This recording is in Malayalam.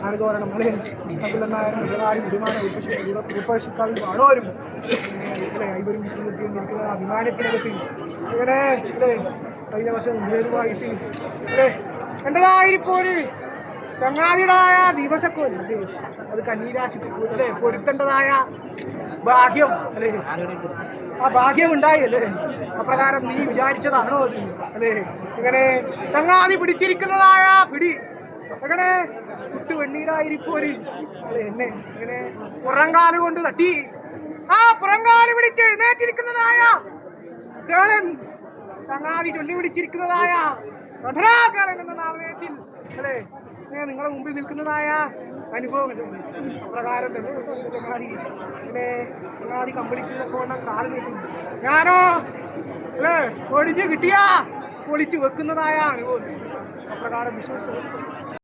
ആടുതോരണം മലയിൽ വിപക്ഷിക്കാവിൽ ആളോരും ഐവരും നിൽക്കുന്ന അഭിമാനത്തിനകത്ത് ഇങ്ങനെ കഴിഞ്ഞ വർഷം ഉയരുമായിട്ട് കണ്ടതായിരിപ്പോര് ചങ്ങാതിയുടായ ദിവസക്കോല് അത് കന്നീരാശിക്ക് അല്ലേ പൊരുത്തേണ്ടതായ ഭാഗ്യം അല്ലേ ആ ഭാഗ്യം ഉണ്ടായി അല്ലേ അപ്രകാരം നീ വിചാരിച്ചതാണോ അത് അല്ലേ ഇങ്ങനെ ചങ്ങാതി പിടിച്ചിരിക്കുന്നതായ പിടി അങ്ങനെ കുട്ടു വെണ്ണീരായിരിപ്പോര് അല്ലേ എന്നെ ഇങ്ങനെ പുറങ്കാല് കൊണ്ട് തട്ടി ആ പുറങ്കാല് പിടിച്ച് എഴുന്നേറ്റിരിക്കുന്നതായ കേളൻ ചങ്ങാതി ചൊല്ലി പിടിച്ചിരിക്കുന്നതായ കേളൻ എന്ന നാമത്തിൽ അല്ലേ നിങ്ങളുടെ മുമ്പിൽ നിൽക്കുന്നതായ അനുഭവം പ്രകാരം തന്നെ ചങ്ങാതി പിന്നെ ചങ്ങാതി കമ്പിളിക്കുന്നൊക്കെ വേണം കാല് നീട്ടുന്നു ഞാനോ അല്ലേ ഒഴിച്ച് കിട്ടിയാ പൊളിച്ചു വെക്കുന്നതായ അനുഭവം അപ്രകാരം വിശ്വസിച്ചു